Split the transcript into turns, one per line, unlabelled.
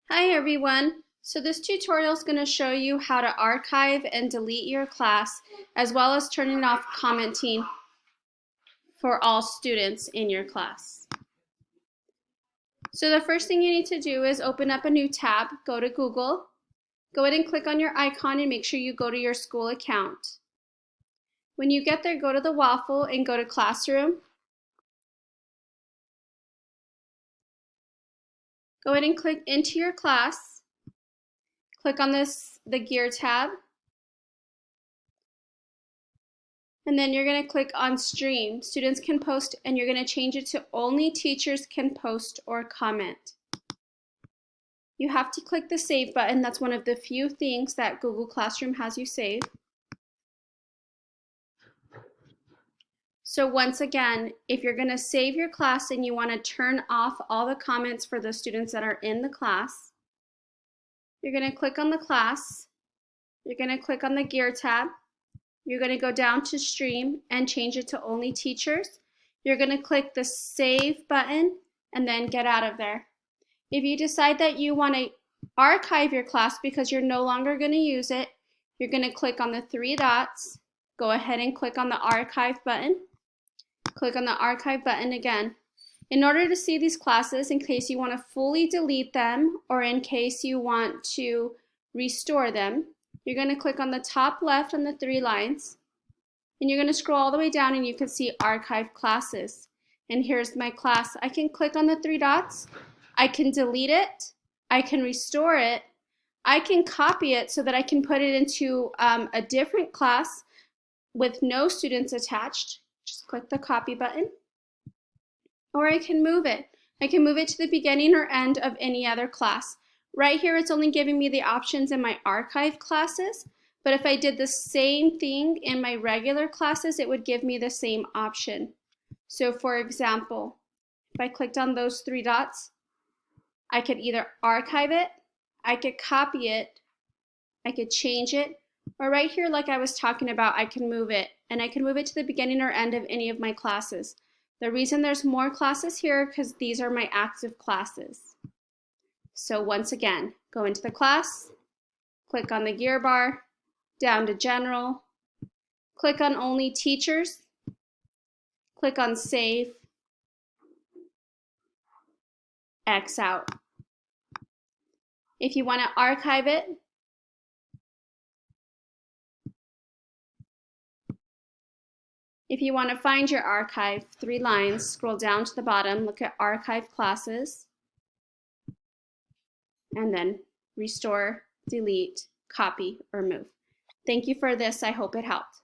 Hi everyone. So this tutorial is going to show you how to archive and delete your class, as well as turning off commenting for all students in your class. So the first thing you need to do is open up a new tab, go to Google, go ahead and click on your icon and make sure you go to your school account. When you get there, go to the waffle and go to Classroom. Go ahead and click into your class. Click on the gear tab. And then you're going to click on Stream. Students can post, and you're going to change it to only teachers can post or comment. You have to click the Save button. That's one of the few things that Google Classroom has you save. So once again, if you're going to save your class and you want to turn off all the comments for the students that are in the class, you're going to click on the class. You're going to click on the Gear tab. You're going to go down to Stream and change it to only teachers. You're going to click the Save button and then get out of there. If you decide that you want to archive your class because you're no longer going to use it, you're going to click on the three dots. Go ahead and click on the Archive button. Click on the Archive button again. In order to see these classes, in case you want to fully delete them or in case you want to restore them, you're going to click on the top left on the three lines, and you're going to scroll all the way down and you can see Archive Classes. And here's my class. I can click on the three dots. I can delete it. I can restore it. I can copy it so that I can put it into a different class with no students attached. Just click the copy button. Or I can move it. I can move it to the beginning or end of any other class. Right here, it's only giving me the options in my archive classes, but if I did the same thing in my regular classes, it would give me the same option. So for example, if I clicked on those three dots, I could either archive it, I could copy it, I could change it, or right here, like I was talking about, I can move it, and I can move it to the beginning or end of any of my classes. The reason there's more classes here because these are my active classes. So once again, go into the class, click on the gear bar, down to General, click on Only Teachers, click on Save, X out. If you want to archive it, if you want to find your archive, three lines, scroll down to the bottom, look at Archive Classes, and then restore, delete, copy, or move. Thank you for this. I hope it helped.